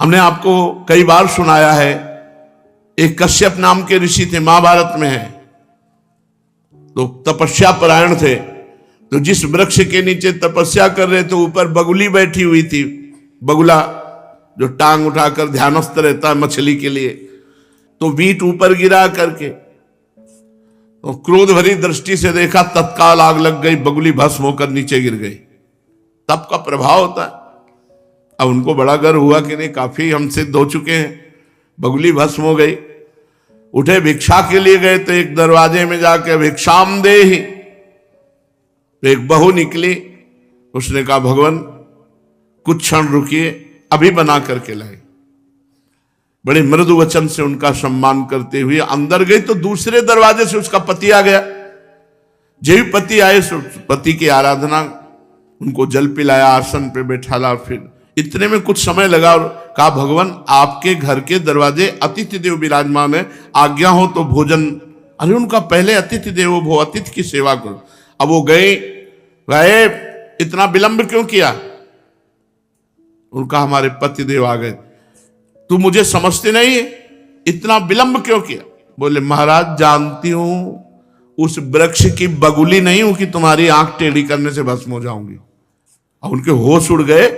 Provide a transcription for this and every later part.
हमने आपको कई बार सुनाया है, एक कश्यप नाम के ऋषि थे, महाभारत में है, तो तपस्या परायण थे। तो जिस वृक्ष के नीचे तपस्या कर रहे थे ऊपर बगुली बैठी हुई थी, बगुला जो टांग उठाकर ध्यानस्थ रहता है मछली के लिए, तो बीट ऊपर गिरा करके तो क्रोध भरी दृष्टि से देखा, तत्काल आग लग गई, बगुली भस्म होकर नीचे गिर गई। तप का प्रभाव होता है। अब उनको बड़ा गर्व हुआ कि नहीं, काफी हम सिद्ध हो चुके हैं, बगुली भस्म हो गई। उठे भिक्षा के लिए गए तो एक दरवाजे में जाके भिक्षाम देहि, तो एक बहू निकली। उसने कहा भगवान कुछ क्षण रुकिए, अभी बना करके लाए। बड़े मृदु वचन से उनका सम्मान करते हुए अंदर गई तो दूसरे दरवाजे से उसका पति आ गया। जब भी पति आए पति की आराधना, उनको जल पिलाया, आसन पे बैठाला। फिर इतने में कुछ समय लगा और कहा भगवान आपके घर के दरवाजे अतिथि देव विराजमान है, आज्ञा हो तो भोजन। अरे उनका पहले अतिथि देवो भव, अतिथि की सेवा करो। अब वो गए, इतना विलंब क्यों किया? उनका हमारे पति देव आ गए। तू मुझे समझते नहीं, इतना विलंब क्यों किया? बोले महाराज जानती हूं उस वृक्ष की बगुली नहीं हूं कि तुम्हारी आंख टेढ़ी करने से भस्म हो जाऊंगी। और उनके होश उड़ गए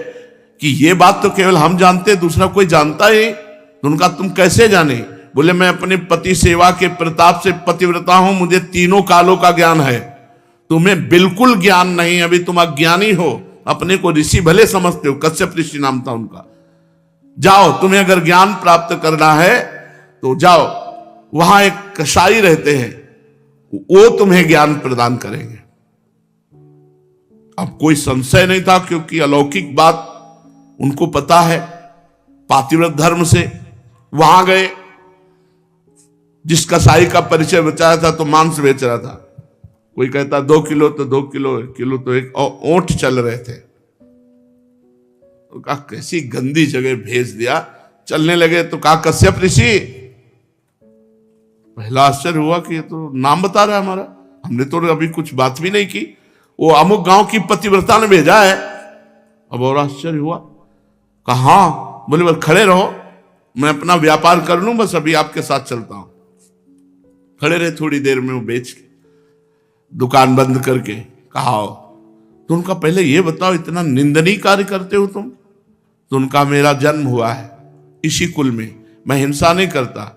कि ये बात तो केवल हम जानते, दूसरा कोई जानता ही। तो उनका तुम कैसे जाने? बोले मैं अपने पति सेवा के प्रताप से पतिव्रता हूं, मुझे तीनों कालों का ज्ञान है, तुम्हें बिल्कुल ज्ञान नहीं, अभी तुम अज्ञानी हो, अपने को ऋषि भले समझते हो। कश्यप ऋषि नाम था उनका। जाओ, तुम्हें अगर ज्ञान प्राप्त करना है तो जाओ, वहां एक कसाई रहते हैं, वो तुम्हें ज्ञान प्रदान करेंगे। अब कोई संशय नहीं था क्योंकि अलौकिक बात उनको पता है पातिव्रत धर्म से। वहां गए, जिस कसाई का परिचय बचाया था तो मांस बेच रहा था। कोई कहता 2 किलो तो 2 किलो, किलो तो एक, और ओंठ चल रहे थे। तो कहा कैसी गंदी जगह भेज दिया। चलने लगे तो कहा कश्यप ऋषि। पहला आश्चर्य हुआ कि ये तो नाम बता रहा है हमारा, हमने तो अभी कुछ बात भी नहीं की, वो अमुक गांव की पतिव्रता ने भेजा है। अब और आश्चर्य हुआ। कहा हाँ। बोले बस खड़े रहो, मैं अपना व्यापार कर लूं, बस अभी आपके साथ चलता हूं। खड़े रहे, थोड़ी देर में वो बेच के दुकान बंद करके कहा तो उनका पहले ये बताओ इतना निंदनीय कार्य करते हो तुम? तो उनका मेरा जन्म हुआ है इसी कुल में, मैं हिंसा नहीं करता,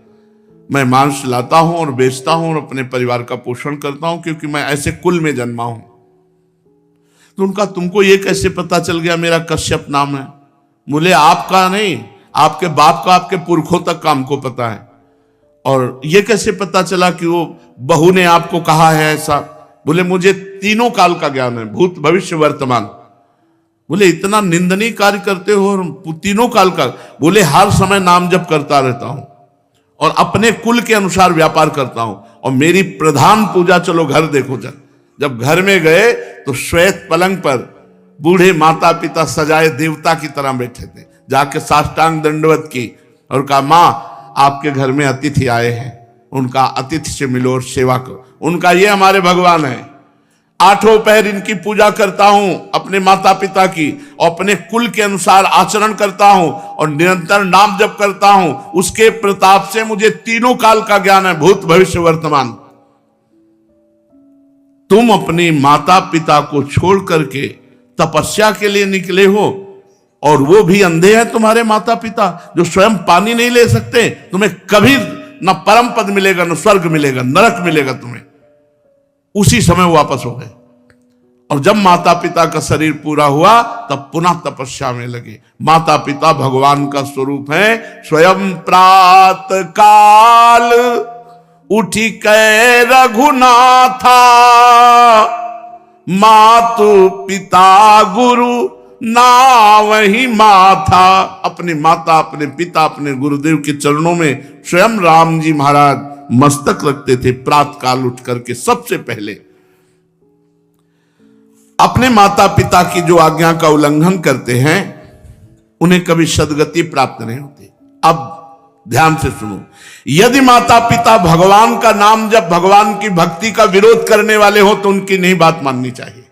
मैं मांस लाता हूं और बेचता हूं और अपने परिवार का पोषण करता हूं क्योंकि मैं ऐसे कुल में जन्मा हूं। तो उनका तुमको ये कैसे पता चल गया मेरा कश्यप नाम है? बोले आपका नहीं, आपके बाप का, आपके पुरखों तक का हमको पता है। और ये कैसे पता चला कि वो बहू ने आपको कहा है ऐसा? बोले मुझे तीनों काल का ज्ञान है, भूत भविष्य वर्तमान। बोले इतना निंदनीय कार्य करते हो और तीनों काल का? बोले हर समय नाम जप करता रहता हूं और अपने कुल के अनुसार व्यापार करता हूं, और मेरी प्रधान पूजा, चलो घर देखो। जब घर में गए तो श्वेत पलंग पर बूढ़े माता पिता सजाए देवता की तरह बैठे थे। जाके साष्टांग दंडवत की और कहा मां आपके घर में अतिथि आए हैं, उनका अतिथि से मिलो और सेवा करो। उनका ये हमारे भगवान है, 8 पहर इनकी पूजा करता हूं, अपने माता पिता की, और अपने कुल के अनुसार आचरण करता हूं और निरंतर नाम जप करता हूं। उसके प्रताप से मुझे तीनों काल का ज्ञान है, भूत भविष्य वर्तमान। तुम अपने माता पिता को छोड़ करके तपस्या के लिए निकले हो, और वो भी अंधे हैं तुम्हारे माता पिता जो स्वयं पानी नहीं ले सकते। तुम्हें कभी न परम पद मिलेगा, न स्वर्ग मिलेगा, नरक मिलेगा तुम्हें। उसी समय वापस हो गए, और जब माता पिता का शरीर पूरा हुआ तब पुनः तपस्या में लगे। माता पिता भगवान का स्वरूप है। स्वयं प्रात काल उठी कै रघुनाथा, मातु पिता गुरु ना वही माथा। अपने माता, अपने पिता, अपने गुरुदेव के चरणों में स्वयं राम जी महाराज मस्तक रखते थे प्रातः काल उठ करके। सबसे पहले अपने माता पिता की जो आज्ञा का उल्लंघन करते हैं उन्हें कभी सद्गति प्राप्त नहीं होती। अब ध्यान से सुनो, यदि माता पिता भगवान का नाम जब भगवान की भक्ति का विरोध करने वाले हो तो उनकी नहीं बात माननी चाहिए।